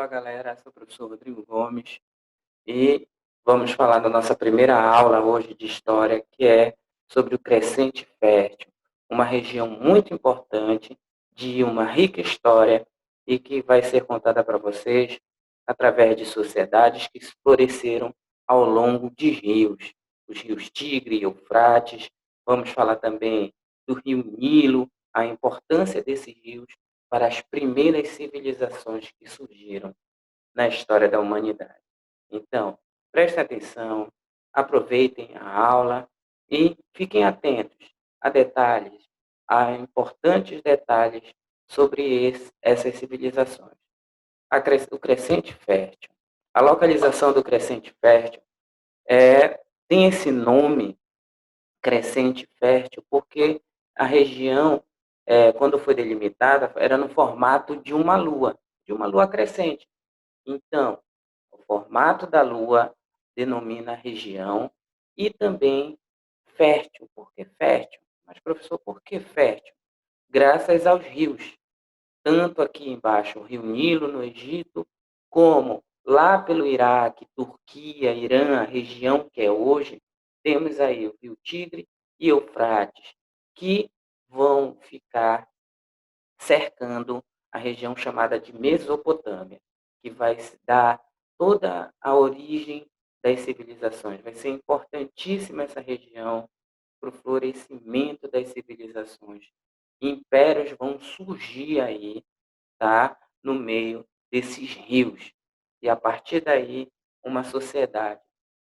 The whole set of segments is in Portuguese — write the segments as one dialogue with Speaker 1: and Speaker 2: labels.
Speaker 1: galera, sou o professor Rodrigo Gomes e vamos falar da nossa primeira aula hoje de história, que é sobre o Crescente Fértil, uma região muito importante, de uma rica história e que vai ser contada para vocês através de sociedades que floresceram ao longo de rios, os rios Tigre e Eufrates. Vamos falar também do rio Nilo, a importância desses rios para as primeiras civilizações que surgiram na história da humanidade. Então, prestem atenção, aproveitem a aula e fiquem atentos a detalhes, a importantes detalhes sobre essas civilizações. O Crescente Fértil. A localização do Crescente Fértil tem esse nome, Crescente Fértil, porque a região, quando foi delimitada, era no formato de uma lua crescente. Então, o formato da lua denomina a região e também fértil. Por que fértil? Mas, professor, por que fértil? Graças aos rios. Tanto aqui embaixo, o rio Nilo, no Egito, como lá pelo Iraque, Turquia, Irã, a região que é hoje, temos aí o rio Tigre e Eufrates, que vão ficar cercando a região chamada de Mesopotâmia, que vai dar toda a origem das civilizações. Vai ser importantíssima essa região para o florescimento das civilizações. Impérios vão surgir aí, tá? No meio desses rios. E a partir daí, uma sociedade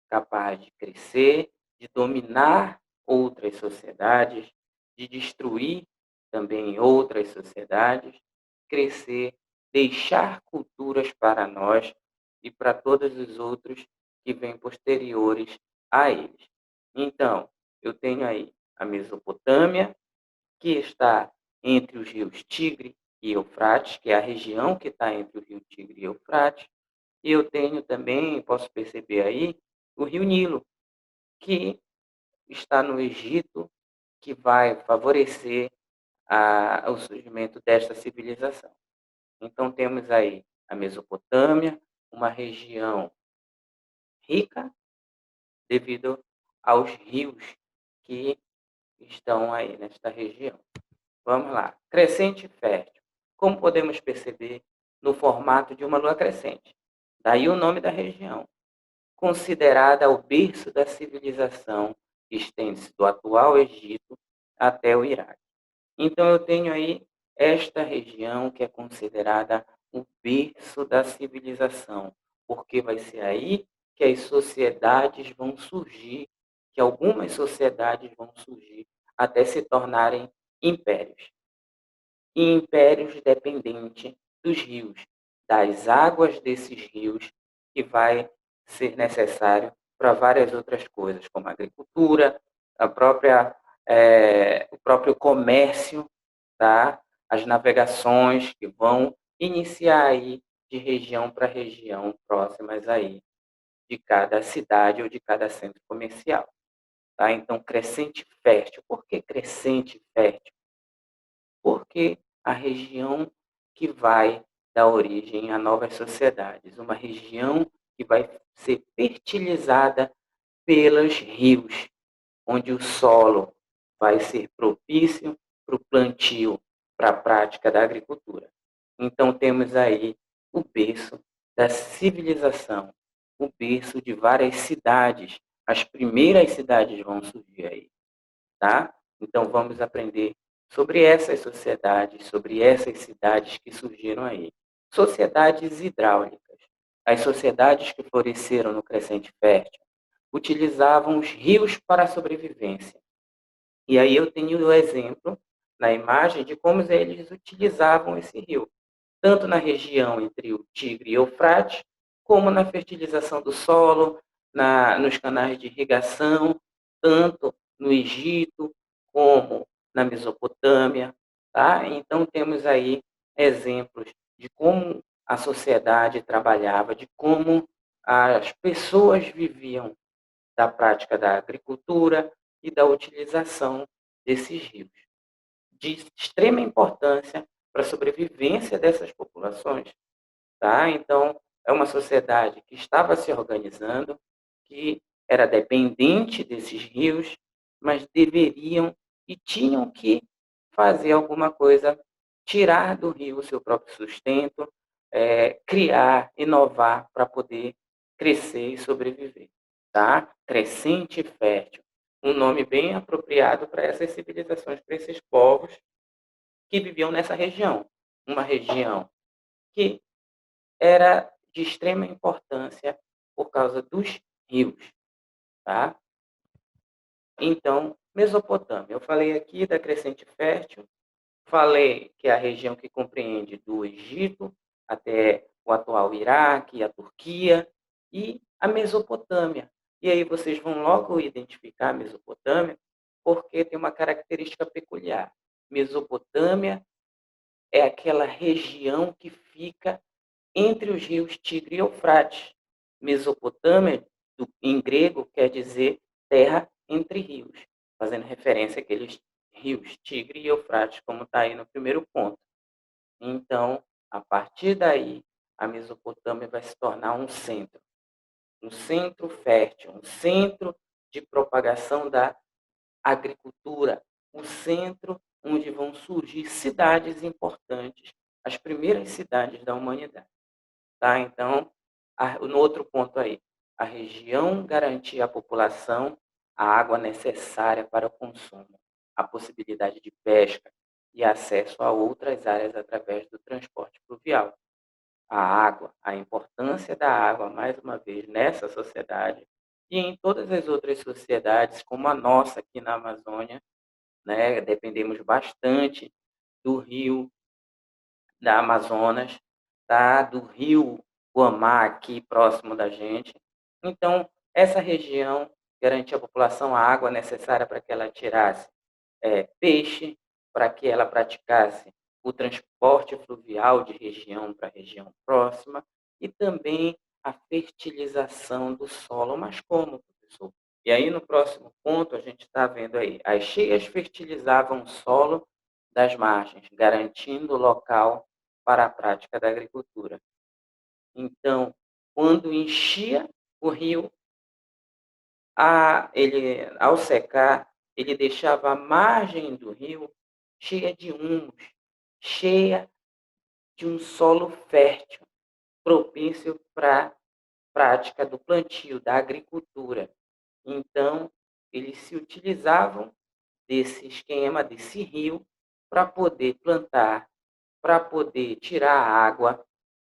Speaker 1: capaz de crescer, de dominar outras sociedades, de destruir também outras sociedades, crescer, deixar culturas para nós e para todos os outros que vêm posteriores a eles. Então, eu tenho aí a Mesopotâmia, que está entre os rios Tigre e Eufrates, que é a região que está entre o rio Tigre e Eufrates. E eu tenho também, posso perceber aí, o rio Nilo, que está no Egito, que vai favorecer o surgimento desta civilização. Então, temos aí a Mesopotâmia, uma região rica devido aos rios que estão aí nesta região. Vamos lá. Crescente fértil. Como podemos perceber no formato de uma lua crescente. Daí o nome da região. Considerada o berço da civilização, que estende-se do atual Egito até o Iraque. Então, eu tenho aí esta região que é considerada o berço da civilização, porque vai ser aí que as sociedades vão surgir, que algumas sociedades vão surgir até se tornarem impérios. E impérios dependentes dos rios, das águas desses rios, que vai ser necessário para várias outras coisas, como a agricultura, o próprio comércio, tá? As navegações que vão iniciar aí de região para região próximas aí de cada cidade ou de cada centro comercial. Tá? Então, crescente fértil. Por que crescente fértil? Porque a região que vai dar origem a novas sociedades, uma região que vai ser fertilizada pelos rios, onde o solo vai ser propício para o plantio, para a prática da agricultura. Então, temos aí o berço da civilização, o berço de várias cidades. As primeiras cidades vão surgir aí, tá? Então, vamos aprender sobre essas sociedades, sobre essas cidades que surgiram aí. Sociedades hidráulicas. As sociedades que floresceram no Crescente Fértil utilizavam os rios para a sobrevivência. E aí eu tenho o exemplo na imagem de como eles utilizavam esse rio, tanto na região entre o Tigre e Eufrates, como na fertilização do solo, nos canais de irrigação, tanto no Egito como na Mesopotâmia. Tá? Então, temos aí exemplos de como a sociedade trabalhava, de como as pessoas viviam da prática da agricultura e da utilização desses rios, de extrema importância para a sobrevivência dessas populações. tá? Então, é uma sociedade que estava se organizando, que era dependente desses rios, mas deveriam e tinham que fazer alguma coisa, tirar do rio o seu próprio sustento, criar, inovar para poder crescer e sobreviver, tá? Crescente e fértil, um nome bem apropriado para essas civilizações, para esses povos que viviam nessa região, uma região que era de extrema importância por causa dos rios, tá? Então, Mesopotâmia, eu falei aqui da crescente fértil, falei que é a região que compreende do Egito até o atual Iraque, a Turquia e a Mesopotâmia. E aí vocês vão logo identificar a Mesopotâmia porque tem uma característica peculiar. Mesopotâmia é aquela região que fica entre os rios Tigre e Eufrates. Mesopotâmia, em grego, quer dizer terra entre rios, fazendo referência àqueles rios Tigre e Eufrates, como está aí no primeiro ponto. Então, a partir daí, a Mesopotâmia vai se tornar um centro fértil, um centro de propagação da agricultura, um centro onde vão surgir cidades importantes, as primeiras cidades da humanidade. Tá? Então, no outro ponto aí, a região garantia à população a água necessária para o consumo, a possibilidade de pesca e acesso a outras áreas através do transporte fluvial. A água, a importância da água, mais uma vez, nessa sociedade e em todas as outras sociedades, como a nossa aqui na Amazônia, né? Dependemos bastante do rio da Amazonas, tá? Do rio Guamá, aqui próximo da gente. Então, essa região garantia à população a água necessária para que ela tirasse peixe, para que ela praticasse o transporte fluvial de região para região próxima e também a fertilização do solo. Mas como, professor? E aí, no próximo ponto, a gente está vendo aí, as cheias fertilizavam o solo das margens, garantindo o local para a prática da agricultura. Então, quando enchia o rio, ao secar, ele deixava a margem do rio cheia de humus, cheia de um solo fértil, propício para a prática do plantio, da agricultura. Então, eles se utilizavam desse esquema, desse rio, para poder plantar, para poder tirar a água,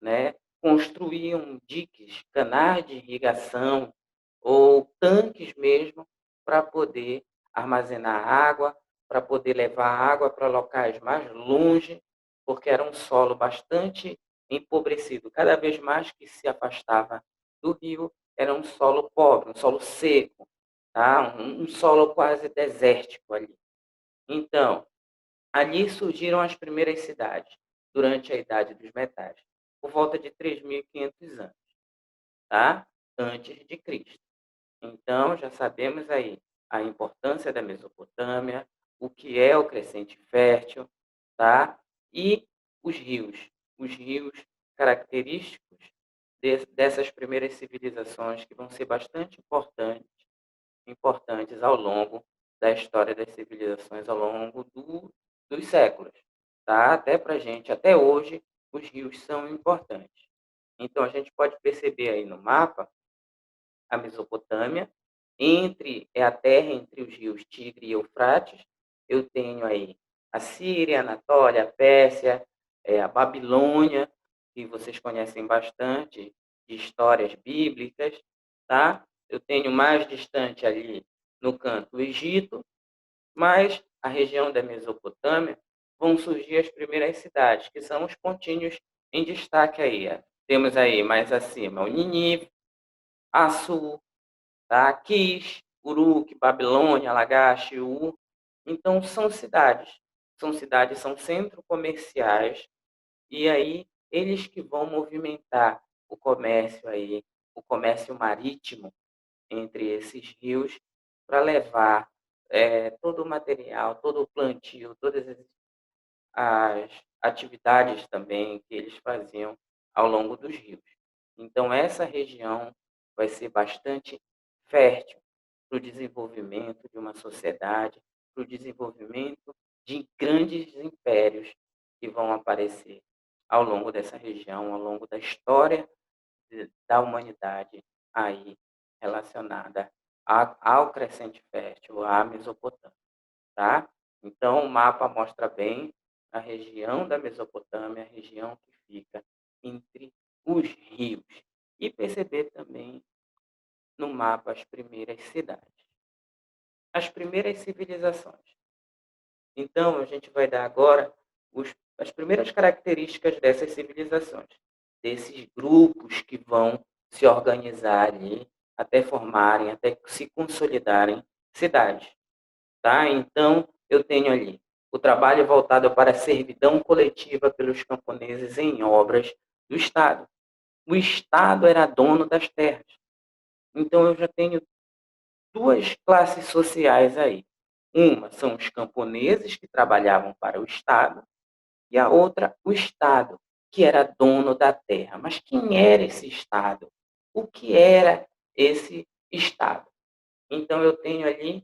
Speaker 1: né? Construíam diques, canais de irrigação ou tanques mesmo para poder armazenar água, para poder levar água para locais mais longe, porque era um solo bastante empobrecido. Cada vez mais que se afastava do rio, era um solo pobre, um solo seco, tá? Um solo quase desértico ali. Então, ali surgiram as primeiras cidades, durante a Idade dos Metais, por volta de 3.500 anos, tá? Antes de Cristo. Então, já sabemos aí a importância da Mesopotâmia, o que é o crescente fértil, tá? E os rios característicos dessas primeiras civilizações que vão ser bastante importantes ao longo da história das civilizações, ao longo dos séculos, tá? Até para a gente, até hoje, os rios são importantes. Então, a gente pode perceber aí no mapa a Mesopotâmia, é a terra entre os rios Tigre e Eufrates. Eu tenho aí a Síria, a Anatólia, a Pérsia, a Babilônia, que vocês conhecem bastante de histórias bíblicas, tá? Eu tenho mais distante ali no canto o Egito, mas a região da Mesopotâmia vão surgir as primeiras cidades, que são os pontinhos em destaque aí. Temos aí mais acima o Nínive, Assur, tá? Quis, Uruk, Babilônia, Lagash, Ur. Então, são cidades, são centros comerciais, e aí eles que vão movimentar o comércio aí, o comércio marítimo entre esses rios, para levar todo o material, todo o plantio, todas as atividades também que eles faziam ao longo dos rios. Então, essa região vai ser bastante fértil para o desenvolvimento de uma sociedade, para o desenvolvimento de grandes impérios que vão aparecer ao longo dessa região, ao longo da história da humanidade aí relacionada ao Crescente Fértil, à Mesopotâmia, tá? Então, o mapa mostra bem a região da Mesopotâmia, a região que fica entre os rios. E perceber também no mapa as primeiras cidades, as primeiras civilizações. Então, a gente vai dar agora as primeiras características dessas civilizações, desses grupos que vão se organizar ali, até formarem, até se consolidarem cidades. Tá? Então, eu tenho ali o trabalho voltado para a servidão coletiva pelos camponeses em obras do Estado. O Estado era dono das terras. Então, eu já tenho duas classes sociais aí. Uma são os camponeses que trabalhavam para o Estado e a outra o Estado, que era dono da terra. Mas quem era esse Estado? O que era esse Estado? Então, eu tenho ali,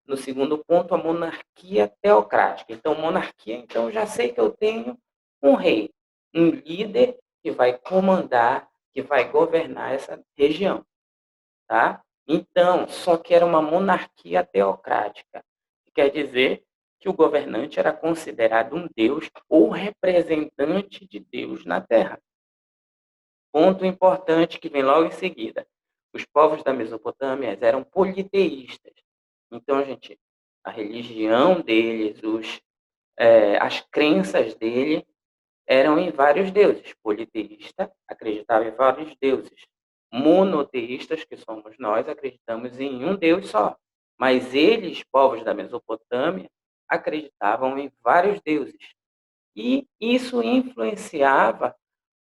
Speaker 1: no segundo ponto, a monarquia teocrática. Então, monarquia, então, eu já sei que eu tenho um rei, um líder que vai comandar, que vai governar essa região. Tá? Então, só que era uma monarquia teocrática, que quer dizer que o governante era considerado um deus ou representante de Deus na Terra. Ponto importante que vem logo em seguida. Os povos da Mesopotâmia eram politeístas. Então, gente, a religião deles, as crenças dele eram em vários deuses. Politeísta acreditava em vários deuses. Monoteístas, que somos nós, acreditamos em um Deus só. Mas eles, povos da Mesopotâmia, acreditavam em vários deuses. E isso influenciava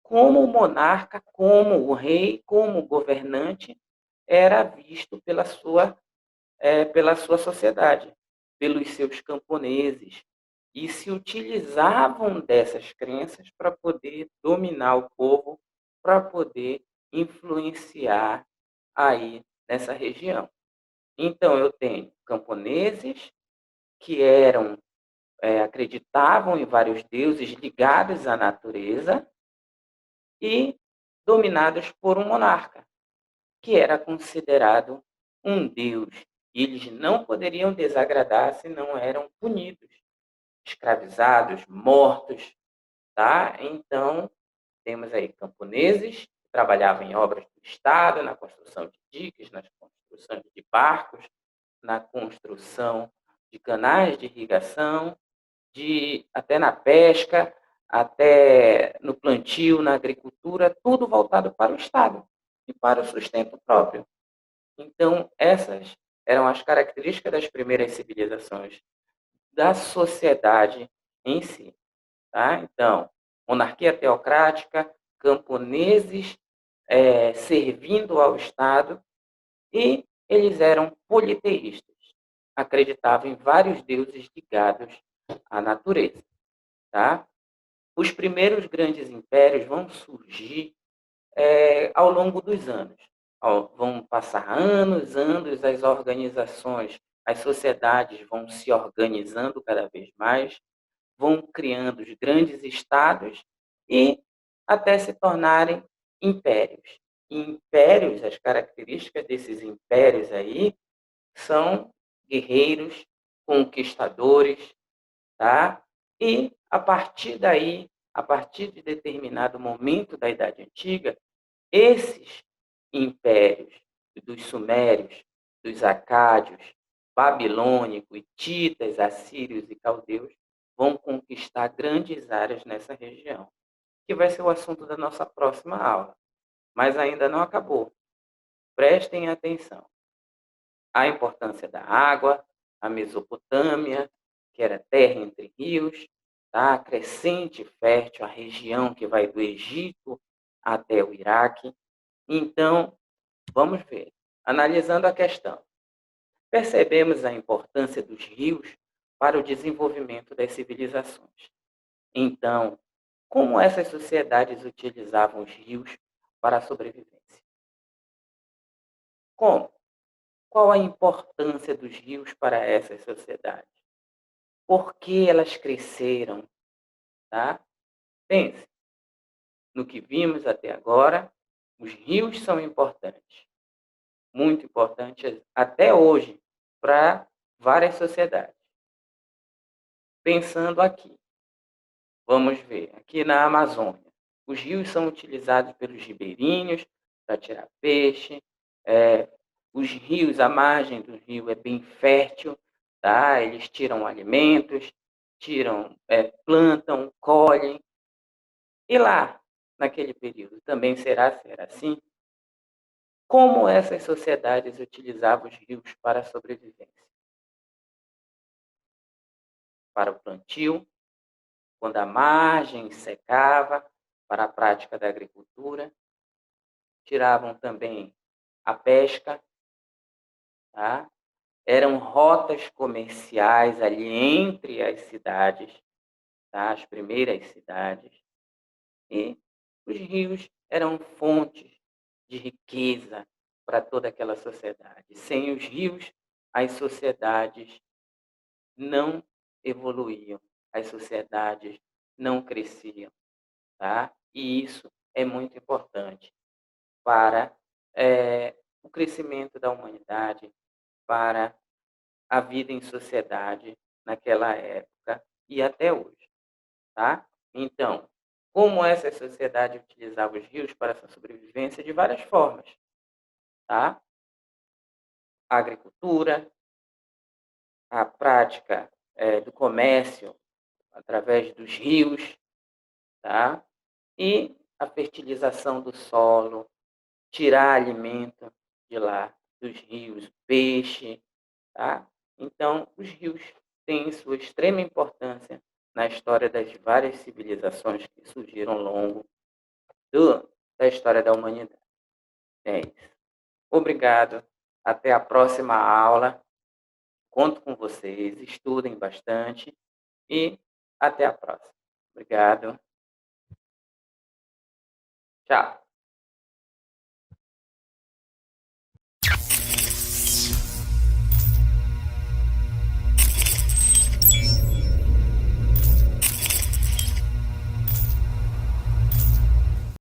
Speaker 1: como o monarca, como o rei, como o governante era visto pela sua sociedade, pelos seus camponeses, e se utilizavam dessas crenças para poder dominar o povo, para poder influenciar aí nessa região. Então, eu tenho camponeses que acreditavam em vários deuses ligados à natureza e dominados por um monarca, que era considerado um deus. E eles não poderiam desagradar se não eram punidos, escravizados, mortos, tá? Então, temos aí camponeses que trabalhavam em obras do Estado, na construção de diques, na construção de barcos, na construção de canais de irrigação, até na pesca, até no plantio, na agricultura, tudo voltado para o Estado e para o sustento próprio. Então, essas eram as características das primeiras civilizações da sociedade em si. Tá? Então, monarquia teocrática, camponeses servindo ao Estado, e eles eram politeístas, acreditavam em vários deuses ligados à natureza. Tá? Os primeiros grandes impérios vão surgir ao longo dos anos. Vão passar anos, as organizações, as sociedades vão se organizando cada vez mais, vão criando os grandes estados e até se tornarem impérios. E impérios, as características desses impérios aí são guerreiros, conquistadores, tá? E a partir daí, a partir de determinado momento da Idade Antiga, esses impérios dos sumérios, dos acádios, babilônicos, hititas, assírios e caldeus vão conquistar grandes áreas nessa região, que vai ser o assunto da nossa próxima aula. Mas ainda não acabou. Prestem atenção. A importância da água, a Mesopotâmia, que era terra entre rios, tá? Crescente fértil, a região que vai do Egito até o Iraque. Então, vamos ver. Analisando a questão, percebemos a importância dos rios para o desenvolvimento das civilizações. Então, Como essas sociedades utilizavam os rios para a sobrevivência? Como? Qual a importância dos rios para essas sociedades? Por que elas cresceram, tá? Pense, no que vimos até agora, os rios são importantes, muito importantes até hoje para várias sociedades. Pensando aqui, vamos ver, aqui na Amazônia, os rios são utilizados pelos ribeirinhos para tirar peixe, os rios, a margem do rio é bem fértil, tá? Eles tiram alimentos, plantam, colhem. E lá, naquele período, também será assim? Como essas sociedades utilizavam os rios para a sobrevivência? Para o plantio, quando a margem secava, para a prática da agricultura, tiravam também a pesca, tá? Eram rotas comerciais ali entre as cidades, tá? As primeiras cidades, e os rios eram fontes de riqueza para toda aquela sociedade. Sem os rios, as sociedades não evoluíam, as sociedades não cresciam, tá? E isso é muito importante para o crescimento da humanidade, para a vida em sociedade naquela época e até hoje, tá? Então, como essa sociedade utilizava os rios para sua sobrevivência? De várias formas, tá? A agricultura, a prática do comércio através dos rios, tá? E a fertilização do solo, tirar alimento de lá, dos rios, peixe, tá? Então, os rios têm sua extrema importância na história das várias civilizações que surgiram ao longo da história da humanidade. É isso. Obrigado. Até a próxima aula. Conto com vocês. Estudem bastante e até a próxima. Obrigado. Tchau.